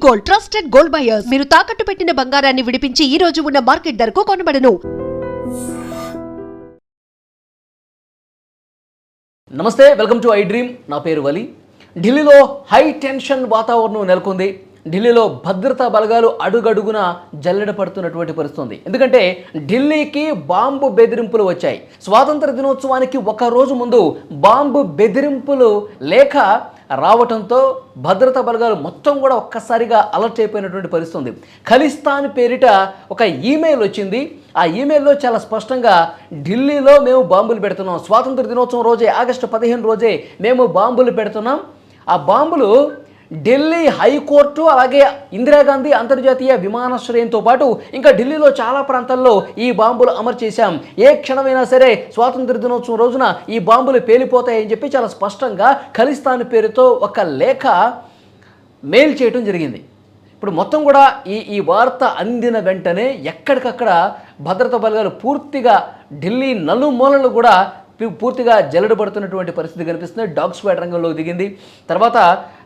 Gold, trusted gold buyers. మీరు తాకట్టు పెట్టిన బంగారాన్ని విడిపించి ఈ రోజు ఉన్న మార్కెట్ ధరకు కొనబడను. నమస్తే, వెల్కమ్ టు ఐ డ్రీమ్. నా పేరు వలి. ఢిల్లీలో హై టెన్షన్ వాతావరణం నెలకొంది. ఢిల్లీలో భద్రతా బలగాలు అడుగడుగున జల్లెడ పడుతున్నటువంటి పరిస్థితి. ఎందుకంటే ఢిల్లీకి బాంబు బెదిరింపులు వచ్చాయి. స్వాతంత్ర దినోత్సవానికి ఒక రోజు ముందు బాంబు బెదిరింపులు లేఖ రావటంతో భద్రతా బలగాలు మొత్తం కూడా ఒక్కసారిగా అలర్ట్ అయిపోయినటువంటి పరిస్థితి. ఖలిస్తాన్ పేరిట ఒక ఈమెయిల్ వచ్చింది. ఆ ఈమెయిల్లో చాలా స్పష్టంగా ఢిల్లీలో మేము బాంబులు పెడుతున్నాం, స్వాతంత్ర దినోత్సవం రోజే ఆగస్టు 15 రోజే మేము బాంబులు పెడుతున్నాం. ఆ బాంబులు ఢిల్లీ హైకోర్టు అలాగే ఇందిరాగాంధీ అంతర్జాతీయ విమానాశ్రయంతో పాటు ఇంకా ఢిల్లీలో చాలా ప్రాంతాల్లో ఈ బాంబులు అమలు చేశాం. ఏ క్షణమైనా సరే స్వాతంత్ర దినోత్సవం రోజున ఈ బాంబులు పేలిపోతాయని చెప్పి చాలా స్పష్టంగా ఖలిస్తాన్ పేరుతో ఒక లేఖ మెయిల్ చేయడం జరిగింది. ఇప్పుడు మొత్తం కూడా ఈ వార్త అందిన వెంటనే ఎక్కడికక్కడ భద్రతా బలగాలు పూర్తిగా ఢిల్లీ నలుమూలలు కూడా పూర్తిగా జల్లెడబడుతున్నటువంటి పరిస్థితి కనిపిస్తుంది. డాగ్ స్క్వాడ్ రంగంలోకి దిగింది. తర్వాత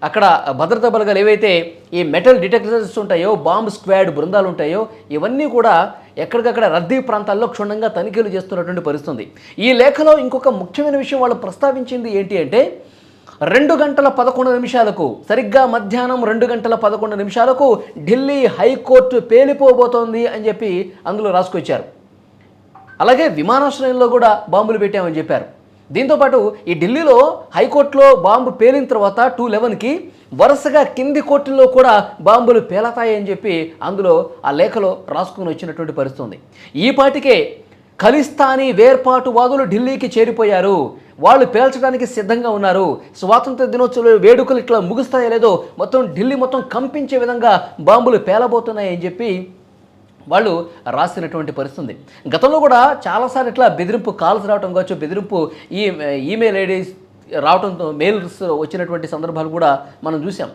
అక్కడ భద్రతా బలగాలు ఏవైతే ఈ మెటల్ డిటెక్టర్స్ ఉంటాయో, బాంబ్ స్క్వాడ్ బృందాలు ఉంటాయో, ఇవన్నీ కూడా ఎక్కడికక్కడ రద్దీ ప్రాంతాల్లో క్షుణ్ణంగా తనిఖీలు చేస్తున్నటువంటి పరిస్థితి. ఈ లేఖలో ఇంకొక ముఖ్యమైన విషయం వాళ్ళు ప్రస్తావించింది ఏంటి అంటే 2:11 సరిగ్గా మధ్యాహ్నం 2:11 ఢిల్లీ హైకోర్టు పేలిపోబోతోంది అని చెప్పి అందులో రాసుకొచ్చారు. అలాగే విమానాశ్రయంలో కూడా బాంబులు పెట్టామని చెప్పారు. దీంతోపాటు ఈ ఢిల్లీలో హైకోర్టులో బాంబు పేలిన తర్వాత 2:11 వరుసగా కింది కోర్టుల్లో కూడా బాంబులు పేలతాయని చెప్పి అందులో ఆ లేఖలో రాసుకుని వచ్చినటువంటి పరిస్థితి. ఈ పాటికే ఖలిస్తానీ వేర్పాటువాదులు ఢిల్లీకి చేరిపోయారు. వాళ్ళు పేల్చడానికి సిద్ధంగా ఉన్నారు. స్వాతంత్ర దినోత్సవ వేడుకలు ఇట్లా ముగుస్తాయో లేదో మొత్తం ఢిల్లీ మొత్తం కంపించే విధంగా బాంబులు పేలబోతున్నాయని చెప్పి వాళ్ళు రాసినటువంటి పరిస్థితి. గతంలో కూడా చాలాసార్లు ఇట్లా బెదిరింపు కాల్స్ రావడం కావచ్చు, బెదిరింపు ఈమెయిల్ ఐడీస్ రావడంతో మెయిల్స్ వచ్చినటువంటి సందర్భాలు కూడా మనం చూసాం.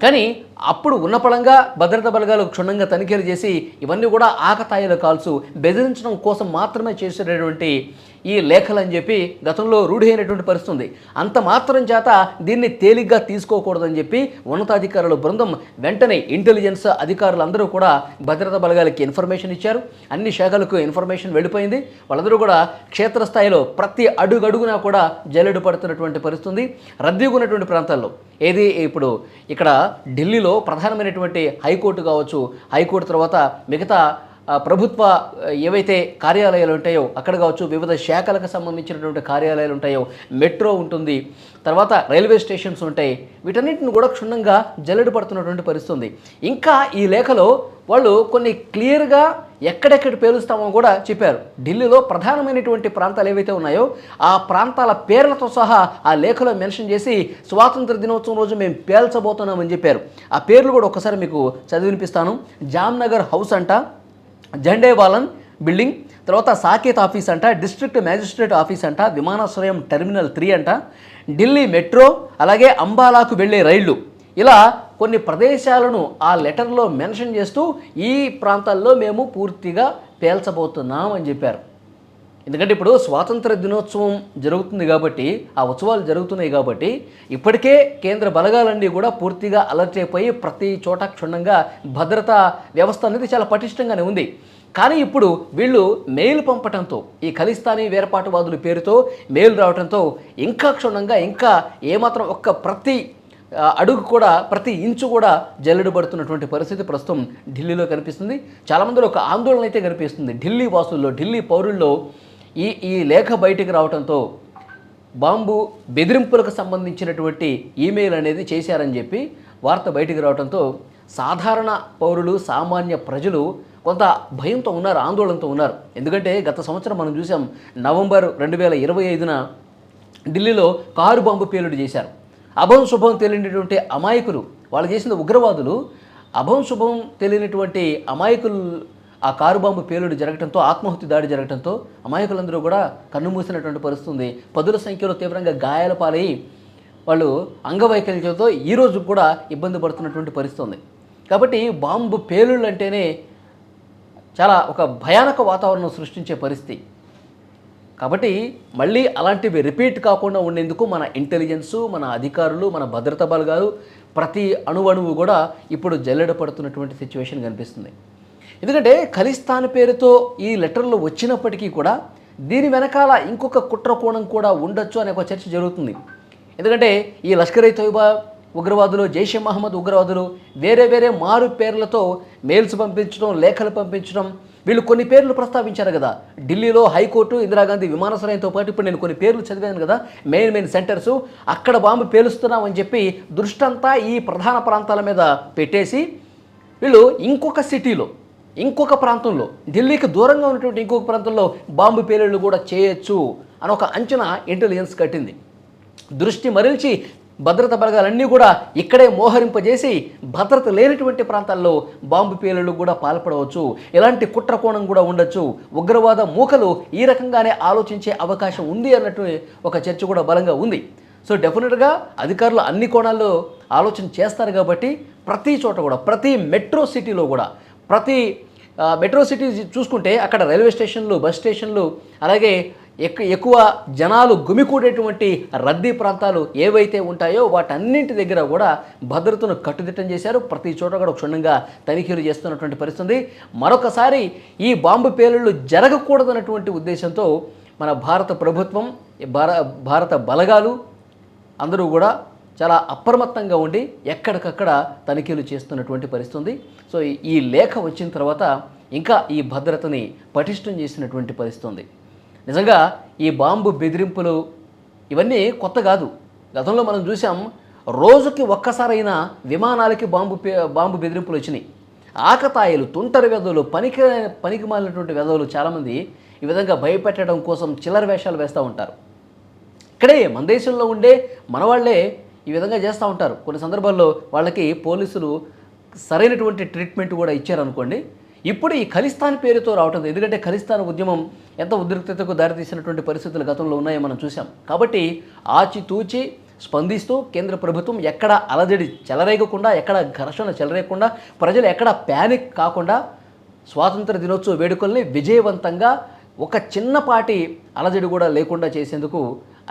కానీ అప్పుడు ఉన్నపళంగా భద్రతా బలగాలు క్షుణ్ణంగా తనిఖీలు చేసి ఇవన్నీ కూడా ఆకతాయిల కాల్సు, బెదిరించడం కోసం మాత్రమే చేసేటటువంటి ఈ లేఖలు అని చెప్పి గతంలో రూఢి అయినటువంటి పరిస్థితి. అంత మాత్రం చేత దీన్ని తేలిగ్గా తీసుకోకూడదని చెప్పి ఉన్నతాధికారుల బృందం వెంటనే ఇంటెలిజెన్స్ అధికారులందరూ కూడా భద్రతా బలగాలకి ఇన్ఫర్మేషన్ ఇచ్చారు. అన్ని శాఖలకు ఇన్ఫర్మేషన్ వెళ్ళిపోయింది. వాళ్ళందరూ కూడా క్షేత్రస్థాయిలో ప్రతి అడుగడుగునా కూడా జల్లెడు పడుతున్నటువంటి పరిస్థితి. రద్దీగా ఉన్నటువంటి ప్రాంతాల్లో ఏది ఇప్పుడు ఇక్కడ ఢిల్లీలో ప్రధానమైనటువంటి హైకోర్టు కావచ్చు, హైకోర్టు తర్వాత మిగతా ప్రభుత్వ ఏవైతే కార్యాలయాలు ఉంటాయో అక్కడ కావచ్చు, వివిధ శాఖలకు సంబంధించినటువంటి కార్యాలయాలు ఉంటాయో, మెట్రో ఉంటుంది, తర్వాత రైల్వే స్టేషన్స్ ఉంటాయి, వీటన్నిటిని కూడా క్షుణ్ణంగా జల్లెడు పడుతున్నటువంటి పరిస్థితి. ఇంకా ఈ లేఖలో వాళ్ళు కొన్ని క్లియర్గా ఎక్కడెక్కడ పేలుస్తామో కూడా చెప్పారు. ఢిల్లీలో ప్రధానమైనటువంటి ప్రాంతాలు ఏవైతే ఉన్నాయో ఆ ప్రాంతాల పేర్లతో సహా ఆ లేఖలో మెన్షన్ చేసి స్వాతంత్ర దినోత్సవం రోజు మేము పేల్చబోతున్నామని చెప్పారు. ఆ పేర్లు కూడా ఒకసారి మీకు చదివినిపిస్తాను. జామ్నగర్ హౌస్ అంట, జండేవాలన్ బిల్డింగ్, తర్వాత సాకేత్ ఆఫీస్ అంట, డిస్ట్రిక్ట్ మ్యాజిస్ట్రేట్ ఆఫీస్ అంట, విమానాశ్రయం టెర్మినల్ 3 అంట, ఢిల్లీ మెట్రో, అలాగే అంబాలాకు వెళ్ళే రైళ్లు, ఇలా కొన్ని ప్రదేశాలను ఆ లెటర్లో మెన్షన్ చేస్తూ ఈ ప్రాంతాల్లో మేము పూర్తిగా పేల్చబోతున్నాం అని చెప్పారు. ఎందుకంటే ఇప్పుడు స్వాతంత్ర దినోత్సవం జరుగుతుంది కాబట్టి, ఆ ఉత్సవాలు జరుగుతున్నాయి కాబట్టి ఇప్పటికే కేంద్ర బలగాలన్నీ కూడా పూర్తిగా అలర్ట్ అయిపోయి ప్రతి చోట క్షుణ్ణంగా భద్రతా వ్యవస్థ అనేది చాలా పటిష్టంగానే ఉంది. కానీ ఇప్పుడు వీళ్ళు మెయిల్ పంపడంతో, ఈ ఖలిస్తానీ వేర్పాటువాదుల పేరుతో మెయిల్ రావడంతో ఇంకా క్షుణ్ణంగా, ఇంకా ఏమాత్రం ప్రతి అడుగు కూడా, ప్రతి ఇంచు కూడా జల్లెడు పడుతున్నటువంటి పరిస్థితి ప్రస్తుతం ఢిల్లీలో కనిపిస్తుంది. చాలామందిలో ఒక ఆందోళన అయితే కనిపిస్తుంది ఢిల్లీ వాసుల్లో, ఢిల్లీ పౌరుల్లో. ఈ లేఖ బయటికి రావడంతో బాంబు బెదిరింపులకు సంబంధించినటువంటి ఈమెయిల్ అనేది చేశారని చెప్పి వార్త బయటికి రావడంతో సాధారణ పౌరులు, సామాన్య ప్రజలు కొంత భయంతో ఉన్నారు, ఆందోళనతో ఉన్నారు. ఎందుకంటే గత సంవత్సరం మనం చూసాం, నవంబర్ 2025న ఢిల్లీలో కారు బాంబు పేలుడు చేశారు. అభం శుభం తెలియనటువంటి అమాయకులు, వాళ్ళు చేసిన ఉగ్రవాదులు, అభం శుభం తెలియనటువంటి అమాయకులు ఆ కారు బాంబు పేలుడు జరగడంతో, ఆత్మహత్య దాడి జరగడంతో అమాయకులందరూ కూడా కన్నుమూసినటువంటి పరిస్థితి. పదుల సంఖ్యలో తీవ్రంగా గాయాల పాలై వాళ్ళు అంగవైకల్యంతో ఈరోజు కూడా ఇబ్బంది పడుతున్నటువంటి పరిస్థితి. కాబట్టి బాంబు పేలుళ్ళు అంటేనే చాలా ఒక భయానక వాతావరణం సృష్టించే పరిస్థితి. కాబట్టి మళ్ళీ అలాంటివి రిపీట్ కాకుండా ఉండేందుకు మన ఇంటెలిజెన్సు, మన అధికారులు, మన భద్రతా బలగాలు ప్రతి అణువణువు కూడా ఇప్పుడు జల్లెడ పడుతున్నటువంటి సిచ్యువేషన్ కనిపిస్తుంది. ఎందుకంటే ఖలిస్తాన్ పేరుతో ఈ లెటర్లు వచ్చినప్పటికీ కూడా దీని వెనకాల ఇంకొక కుట్ర కోణం కూడా ఉండొచ్చు అనే ఒక చర్చ జరుగుతుంది. ఎందుకంటే ఈ లష్కర్ ఈ తోయిబా ఉగ్రవాదులు, జైషే మహమ్మద్ ఉగ్రవాదులు వేరే వేరే మారు పేర్లతో మెయిల్స్ పంపించడం, లేఖలు పంపించడం, వీళ్ళు కొన్ని పేర్లు ప్రస్తావించారు కదా. ఢిల్లీలో హైకోర్టు, ఇందిరాగాంధీ విమానాశ్రయంతో పాటు ఇప్పుడు నేను కొన్ని పేర్లు చదివాను కదా, మెయిన్ సెంటర్సు, అక్కడ బాంబు పేలుస్తున్నామని చెప్పి దృష్టంతా ఈ ప్రధాన ప్రాంతాల మీద పెట్టేసి వీళ్ళు ఇంకొక సిటీలో, ఇంకొక ప్రాంతంలో, ఢిల్లీకి దూరంగా ఉన్నటువంటి ఇంకొక ప్రాంతంలో బాంబు పేలుళ్ళు కూడా చేయొచ్చు అని ఒక అంచనా ఇంటెలిజెన్స్ కట్టింది. దృష్టి మరల్చి భద్రతా బలగాలన్నీ కూడా ఇక్కడే మోహరింపజేసి భద్రత లేనటువంటి ప్రాంతాల్లో బాంబు పేలుళ్ళు కూడా పాల్పడవచ్చు, ఇలాంటి కుట్ర కోణం కూడా ఉండొచ్చు, ఉగ్రవాద మూకలు ఈ రకంగానే ఆలోచించే అవకాశం ఉంది అన్నట్టు ఒక చర్చ కూడా బలంగా ఉంది. సో డెఫినెట్గా అధికారులు అన్ని కోణాల్లో ఆలోచన చేస్తారు కాబట్టి ప్రతి చోట కూడా, ప్రతి మెట్రో సిటీలో కూడా, ప్రతి మెట్రో సిటీ చూసుకుంటే అక్కడ రైల్వే స్టేషన్లు, బస్ స్టేషన్లు, అలాగే ఎక్కువ జనాలు గుమికూడేటువంటి రద్దీ ప్రాంతాలు ఏవైతే ఉంటాయో వాటన్నింటి దగ్గర కూడా భద్రతను కట్టుదిట్టం చేశారు. ప్రతి చోట కూడా క్షుణ్ణంగా తనిఖీలు చేస్తున్నటువంటి పరిస్థితి. మరొకసారి ఈ బాంబు పేలుళ్ళు జరగకూడదన్నటువంటి ఉద్దేశంతో మన భారత ప్రభుత్వం, భారత బలగాలు అందరూ కూడా చాలా అప్రమత్తంగా ఉండి ఎక్కడికక్కడ తనిఖీలు చేస్తున్నటువంటి పరిస్థితి. సో ఈ లేఖ వచ్చిన తర్వాత ఇంకా ఈ భద్రతని పటిష్టం చేసినటువంటి పరిస్థితి. నిజంగా ఈ బాంబు బెదిరింపులు ఇవన్నీ కొత్త కాదు. గతంలో మనం చూసాం, రోజుకి ఒక్కసారైనా విమానాలకి బాంబు బెదిరింపులు వచ్చినాయి. ఆకతాయిలు, తుంటరి వెధవులు, పనికి మాలినటువంటి వెధవులు చాలామంది ఈ విధంగా భయపెట్టడం కోసం చిల్లర వేషాలు వేస్తూ ఉంటారు. ఇక్కడే మన దేశంలో ఉండే మనవాళ్లే ఈ విధంగా చేస్తూ ఉంటారు. కొన్ని సందర్భాల్లో వాళ్ళకి పోలీసులు సరైనటువంటి ట్రీట్మెంట్ కూడా ఇచ్చారనుకోండి. ఇప్పుడు ఈ ఖలిస్తాన్ పేరుతో రావటం, ఎందుకంటే ఖలిస్తాన్ ఉద్యమం ఎంత ఉద్రిక్తతకు దారితీసినటువంటి పరిస్థితులు గతంలో ఉన్నాయో మనం చూసాం. కాబట్టి ఆచితూచి స్పందిస్తూ కేంద్ర ప్రభుత్వం ఎక్కడ అలజడి చెలరేగకుండా, ఎక్కడ ఘర్షణ చెలరేగకుండా, ప్రజలు ఎక్కడ ప్యానిక్ కాకుండా స్వాతంత్ర దినోత్సవ వేడుకల్ని విజయవంతంగా ఒక చిన్నపాటి అలజడి కూడా లేకుండా చేసేందుకు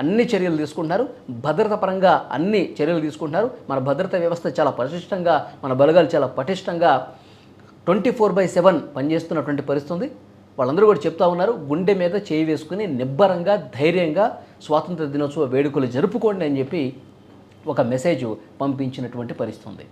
అన్ని చర్యలు తీసుకుంటున్నారు. భద్రత పరంగా అన్ని చర్యలు తీసుకుంటున్నారు. మన భద్రతా వ్యవస్థ చాలా పటిష్టంగా, మన బలగాలు చాలా పటిష్టంగా 24/7 పనిచేస్తున్నటువంటి పరిస్థితి. వాళ్ళందరూ కూడా చెప్తా ఉన్నారు, గుండె మీద చేయి వేసుకుని నిబ్బరంగా, ధైర్యంగా స్వాతంత్ర దినోత్సవ వేడుకలు జరుపుకోండి అని చెప్పి ఒక మెసేజ్ పంపించినటువంటి పరిస్థితి.